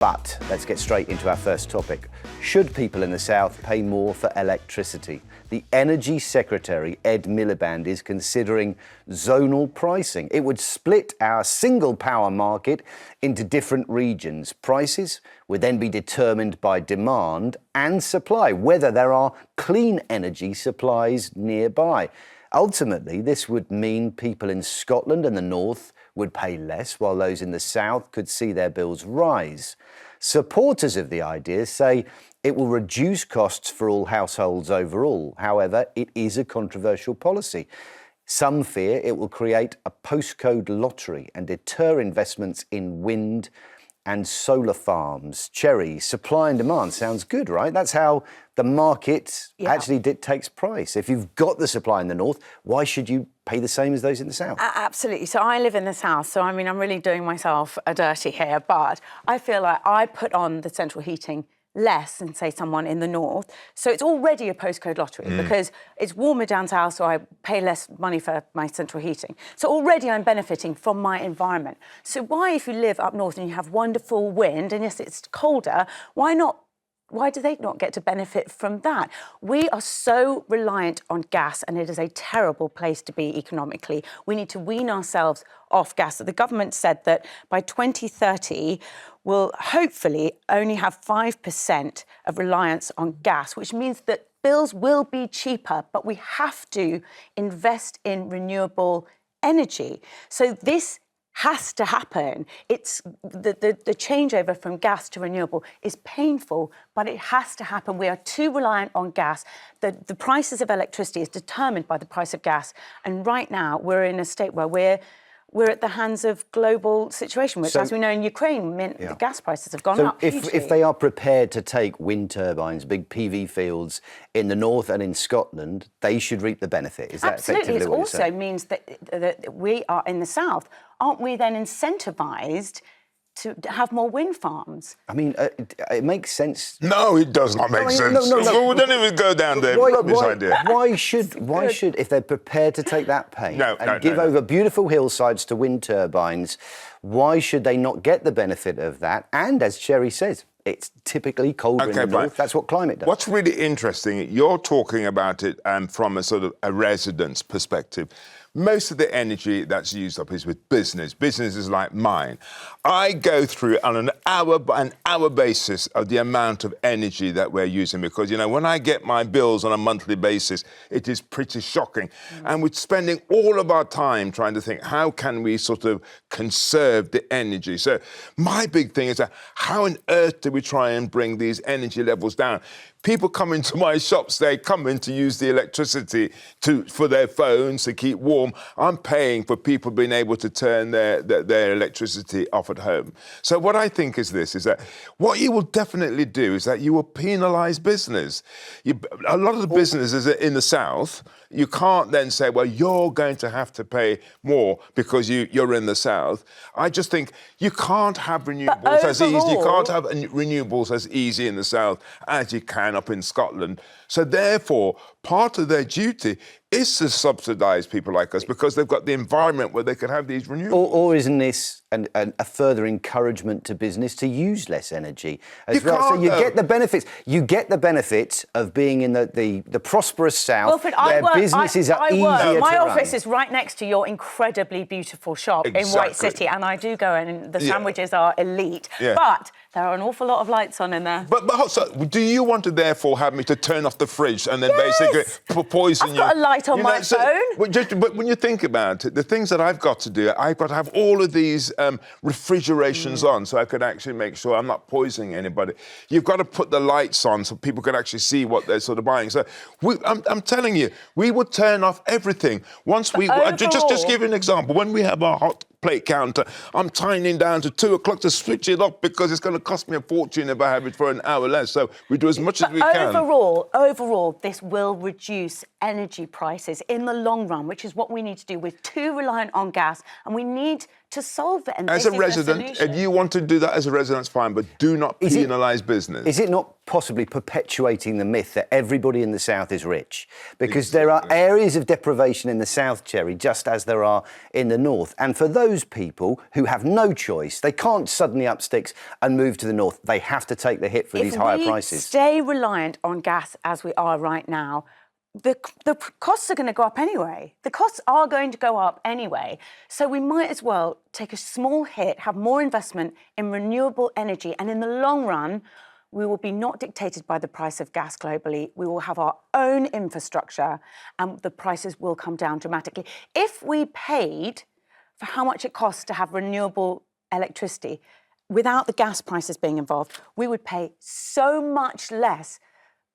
But let's get straight into our first topic. Should people in the south pay more for electricity? The Energy Secretary, Ed Miliband, is considering zonal pricing. It would split our single power market into different regions. Prices would then be determined by demand and supply, whether there are clean energy supplies nearby. Ultimately, this would mean people in Scotland and the north would pay less, while those in the south could see their bills rise. Supporters of the idea say it will reduce costs for all households overall. However, it is a controversial policy. Some fear it will create a postcode lottery and deter investments in wind and solar farms. Cherry, supply and demand sounds good, right? That's how the market actually dictates price. If you've got the supply in the north, why should you pay the same as those in the south? Absolutely. So I live in the south, so I mean, I'm really doing myself a dirty here, but I feel like I put on the central heating less than, say, someone in the north. So it's already a postcode lottery because it's warmer down south, so I pay less money for my central heating. So already I'm benefiting from my environment. So why, if you live up north and you have wonderful wind, and yes, it's colder, why do they not get to benefit from that? We are so reliant on gas, and it is a terrible place to be economically. We need to wean ourselves off gas. So the government said that by 2030, we'll hopefully only have 5% of reliance on gas, which means that bills will be cheaper, but we have to invest in renewable energy. So this has to happen. It's the changeover from gas to renewable is painful, but it has to happen. We are too reliant on gas. The prices of electricity is determined by the price of gas. And right now we're in a state where we're at the hands of global situation, which, as we know in Ukraine, meant the gas prices have gone up hugely. If they are prepared to take wind turbines, big PV fields in the north and in Scotland, they should reap the benefit. Is that absolutely? Effectively It what also you're saying? means that we are in the south. Aren't we then incentivised to have more wind farms? I mean, it makes sense. No, it does not make sense. No. We don't even go down there. This idea. Why should, if they're prepared to take that pain and give over beautiful hillsides to wind turbines, why should they not get the benefit of that? And as Cherry says, it's typically colder in the north. That's what climate does. What's really interesting, you're talking about it from a sort of a resident's perspective. Most of the energy that's used up is with businesses like mine. I go through on an hour basis of the amount of energy that we're using because, you know, when I get my bills on a monthly basis, it is pretty shocking. And we're spending all of our time trying to think, how can we sort of conserve the energy? So my big thing is that how on earth do we try and bring these energy levels down? People come into my shops, they come in to use the electricity for their phones to keep warm. I'm paying for people being able to turn their electricity off at home. So what I think is this, is that what you will definitely do is that you will penalise business. A lot of the businesses in the south, you can't then say, well, you're going to have to pay more because you're in the south. I just think you can't have renewables as easy. You can't have renewables as easy in the south as you can up in Scotland. So therefore, part of their duty is to subsidise people like us because they've got the environment where they can have these renewables. Or isn't this a further encouragement to business to use less energy as well? So you get the benefits. You get the benefits of being in the prosperous south, Wilfred, where businesses are easier to run. My office is right next to your incredibly beautiful shop in White City, and I do go in, and the sandwiches are elite. Yeah. But there are an awful lot of lights on in there. But so, do you want to therefore have me to turn off the fridge and then basically poison you? I've got a light on my phone. But when you think about it, the things that I've got to do, I've got to have all of these refrigerations on so I could actually make sure I'm not poisoning anybody. You've got to put the lights on so people can actually see what they're sort of buying. So I'm telling you, we would turn off everything. Once we... Just give you an example. When we have our hot plate counter, I'm timing down to 2 o'clock to switch it off because it's going to cost me a fortune if I have it for an hour less. So we do as much as we can. Overall, this will reduce energy prices in the long run, which is what we need to do. We're too reliant on gas, and we need to solve it. And as a resident, if you want to do that as a resident, it's fine, but do not penalise business. Is it not possibly perpetuating the myth that everybody in the south is rich? Because there are areas of deprivation in the south, Cherry, just as there are in the north. And for those those people who have no choice. They can't suddenly up sticks and move to the north. They have to take the hit for these higher prices. If we stay reliant on gas as we are right now, the costs are going to go up anyway. The costs are going to go up anyway. So we might as well take a small hit, have more investment in renewable energy, and in the long run, we will be not dictated by the price of gas globally. We will have our own infrastructure and the prices will come down dramatically. If we paid for how much it costs to have renewable electricity without the gas prices being involved, we would pay so much less.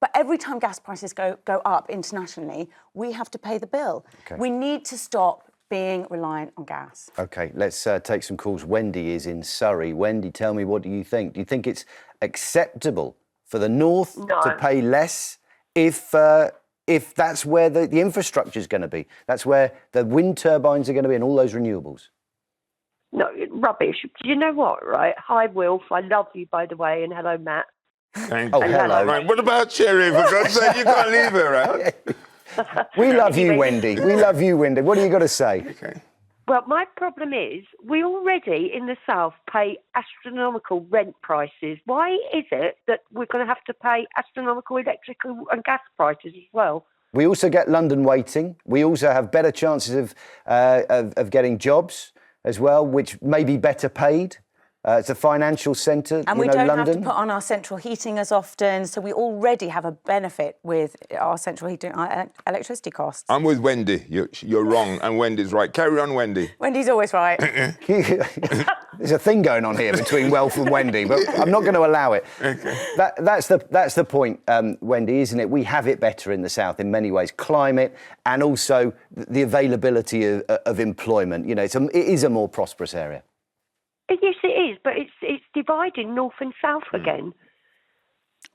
But every time gas prices go up internationally, we have to pay the bill. Okay. We need to stop being reliant on gas. OK, let's take some calls. Wendy is in Surrey. Wendy, tell me, what do you think? Do you think it's acceptable for the North to pay less if that's where the infrastructure is going to be? That's where the wind turbines are going to be and all those renewables? No, rubbish. Do you know what, right? Hi, Wilf. I love you, by the way, and hello, Matt. Thank Oh, you. hello. Right, what about Cherry? For God's sake, you can't leave her out. We love you, Wendy. We love you, Wendy. What do you got to say? Okay. Well, my problem is we already in the South pay astronomical rent prices. Why is it that we're going to have to pay astronomical electrical and gas prices as well? We also get London waiting. We also have better chances of getting jobs as well, which may be better paid. It's a financial centre, And we don't London. have to put on our central heating as often, so we already have a benefit with our central heating, our electricity costs. I'm with Wendy. You're wrong, and Wendy's right. Carry on, Wendy. Wendy's always right. There's a thing going on here between Welf and Wendy, but I'm not going to allow it. Okay. That's the point, Wendy, isn't it? We have it better in the South in many ways. Climate and also the availability of employment. You know, it is a more prosperous area. Yes, it is, but it's dividing North and South again.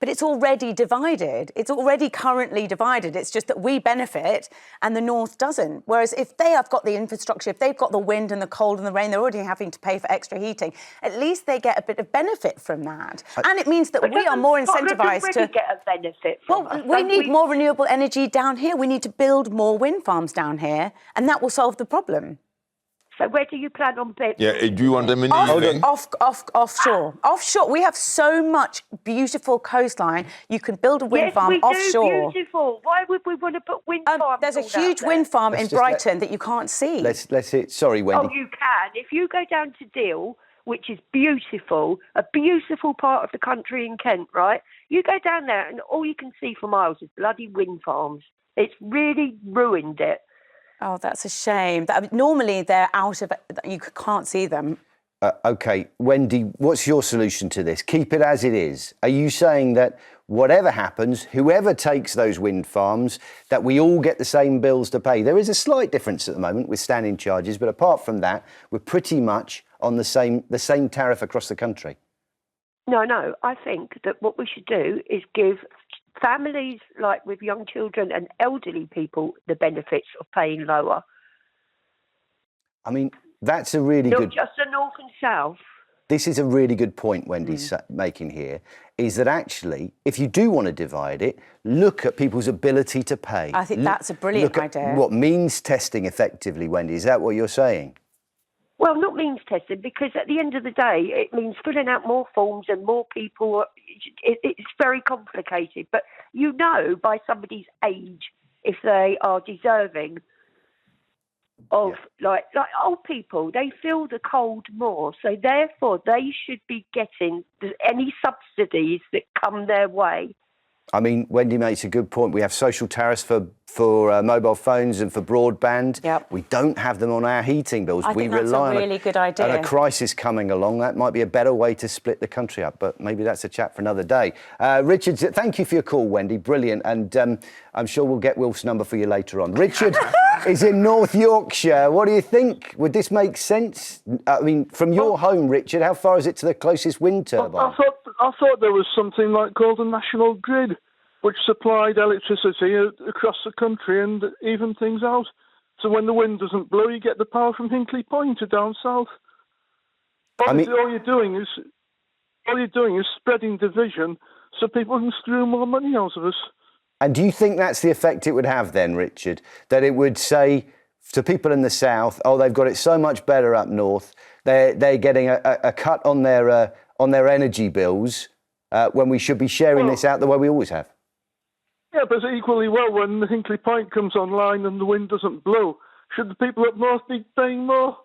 But it's already divided. It's already currently divided. It's just that we benefit and the North doesn't. Whereas if they have got the infrastructure, if they've got the wind and the cold and the rain, they're already having to pay for extra heating. At least they get a bit of benefit from that. And it means that we are more incentivised to get a benefit from us. We need more renewable energy down here. We need to build more wind farms down here, and that will solve the problem. So where do you plan on building? Yeah, do you want them in the evening? Offshore. Offshore. We have so much beautiful coastline. You can build a wind farm offshore. Yes, beautiful. Why would we want to put wind farms? There's a huge wind farm in Brighton that you can't see. Let's hit. Sorry, Wendy. Oh, you can. If you go down to Deal, which is beautiful, a beautiful part of the country in Kent, right? You go down there and all you can see for miles is bloody wind farms. It's really ruined it. Oh, that's a shame. Normally they're out of it. You can't see them. OK, Wendy, what's your solution to this? Keep it as it is. Are you saying that whatever happens, whoever takes those wind farms, that we all get the same bills to pay? There is a slight difference at the moment with standing charges, but apart from that, we're pretty much on the same tariff across the country. No. I think that what we should do is give families like with young children and elderly people the benefits of paying lower. I mean, that's a really good... Not just the North and South. This is a really good point Wendy's making here, is that actually, if you do want to divide it, look at people's ability to pay. I think that's a brilliant idea. What means testing effectively, Wendy? Is that what you're saying? Well, not means testing, because at the end of the day, it means filling out more forms and more people. It's very complicated. But you know by somebody's age if they are deserving of, like old people, they feel the cold more. So therefore, they should be getting any subsidies that come their way. I mean, Wendy makes a good point. We have social tariffs for mobile phones and for broadband. Yep. We don't have them on our heating bills. I think that's a really good idea. And a crisis coming along, that might be a better way to split the country up. But maybe that's a chat for another day. Richard, thank you for your call, Wendy. Brilliant. And I'm sure we'll get Wilf's number for you later on. Richard is in North Yorkshire. What do you think? Would this make sense? I mean, from your home, Richard, how far is it to the closest wind turbine? I thought there was something called a national grid, which supplied electricity across the country and even things out. So when the wind doesn't blow, you get the power from Hinkley Point to down south. All you're doing is spreading division so people can screw more money out of us. And do you think that's the effect it would have then, Richard? That it would say, to people in the south, oh, they've got it so much better up north. They're getting a cut on their energy bills when we should be sharing this out the way we always have. Yeah, but equally well, when the Hinkley Point comes online and the wind doesn't blow, should the people up north be paying more?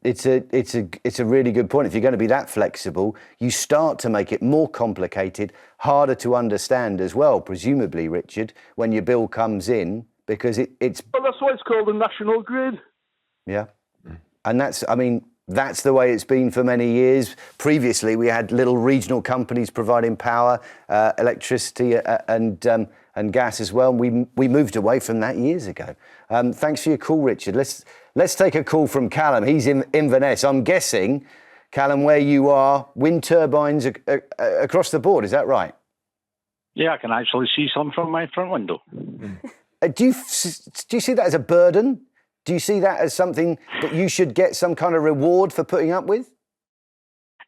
It's a really good point. If you're going to be that flexible, you start to make it more complicated, harder to understand as well, presumably, Richard, when your bill comes in, because it's... Well, that's why it's called a national grid. Yeah. And that's the way it's been for many years. Previously, we had little regional companies providing power, electricity and gas as well. We moved away from that years ago. Thanks for your call, Richard. Let's take a call from Callum. He's in Inverness. I'm guessing, Callum, where you are, wind turbines across the board. Is that right? Yeah, I can actually see some from my front window. Do you see that as a burden? Do you see that as something that you should get some kind of reward for putting up with?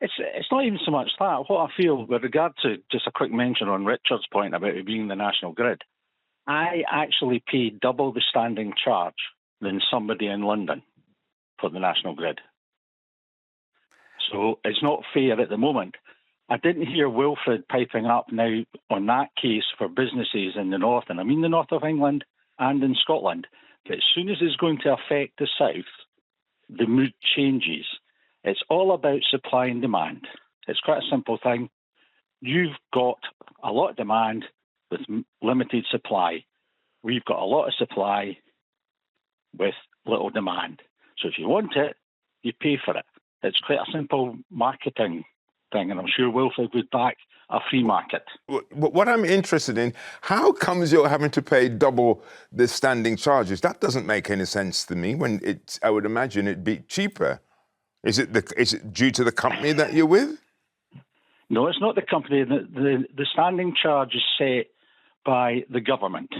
It's not even so much that. What I feel with regard to just a quick mention on Richard's point about it being the national grid, I actually pay double the standing charge than somebody in London for the national grid. So it's not fair at the moment. I didn't hear Wilfred piping up now on that case for businesses in the north, and I mean the north of England and in Scotland. But as soon as it's going to affect the south, the mood changes. It's all about supply and demand. It's quite a simple thing. You've got a lot of demand with limited supply. We've got a lot of supply with little demand. So if you want it, you pay for it. It's quite a simple marketing thing, and I'm sure Wilfred would back a free market. What I'm interested in, how comes you're having to pay double the standing charges? That doesn't make any sense to me. When I would imagine it'd be cheaper. Is it due to the company that you're with? No, it's not the company. The standing charge is set by the government.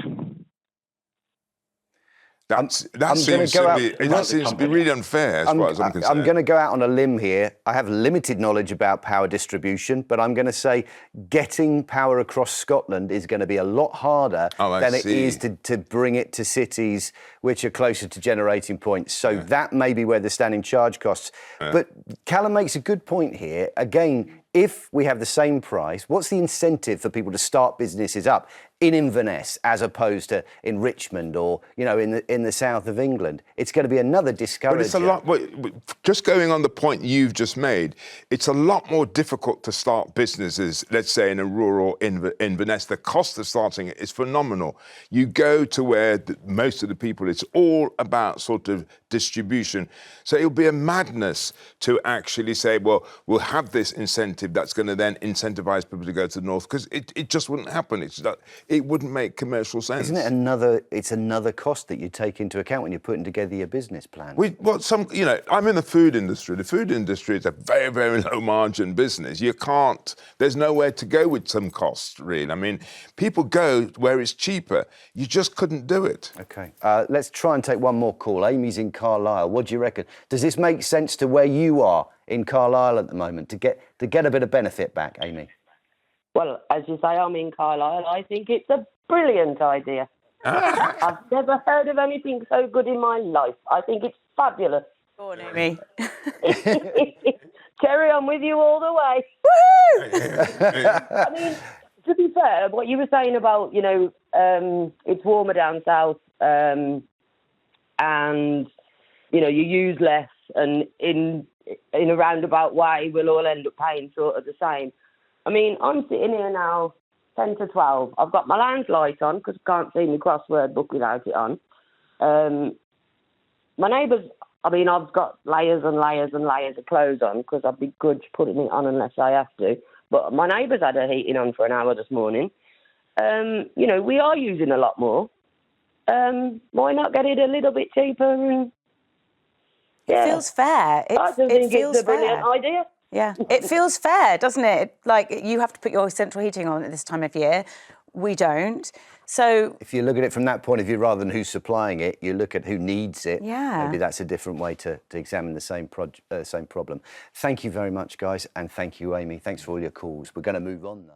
That seems to be really unfair as far as I'm concerned. I'm going to go out on a limb here. I have limited knowledge about power distribution, but I'm going to say getting power across Scotland is going to be a lot harder than it is to bring it to cities which are closer to generating points. So that may be where the standing charge costs. But Callum makes a good point here. Again, if we have the same price, what's the incentive for people to start businesses up in Inverness as opposed to in Richmond or, you know, in the south of England? It's going to be another discourager. But it's a lot. Just going on the point you've just made, it's a lot more difficult to start businesses, let's say in a rural Inverness. The cost of starting it is phenomenal. You go to where most of the people, it's all about sort of distribution. So it'll be a madness to actually say, well, we'll have this incentive that's going to then incentivize people to go to the north, because it just wouldn't happen. It wouldn't make commercial sense. Isn't it another cost that you take into account when you're putting together your business plan? I'm in the food industry. The food industry is a very, very low margin business. There's nowhere to go with some cost, really. I mean, people go where it's cheaper. You just couldn't do it. Okay, let's try and take one more call. Amy's in Carlisle. What do you reckon? Does this make sense to where you are in Carlisle at the moment to get a bit of benefit back, Amy? Well, as you say, I'm in Carlisle. I think it's a brilliant idea. I've never heard of anything so good in my life. I think it's fabulous. Go on, Amy. Cherry, I'm with you all the way. Woohoo! I mean, to be fair, what you were saying about, it's warmer down south and, you use less, and in a roundabout way, we'll all end up paying sort of the same. I mean, I'm sitting here now, 10 to 12. I've got my lounge light on because I can't see my crossword book without it on. My neighbours, I've got layers and layers and layers of clothes on because I'd be grudge putting it on unless I have to. But my neighbours had her heating on for an hour this morning. We are using a lot more. Why not get it a little bit cheaper? And It feels fair. I think it's a brilliant idea. Yeah, it feels fair, doesn't it? Like, you have to put your central heating on at this time of year. We don't. So if you look at it from that point of view, rather than who's supplying it, you look at who needs it. Yeah. Maybe that's a different way to examine the same problem. Thank you very much, guys, and thank you, Amy. Thanks for all your calls. We're going to move on, though.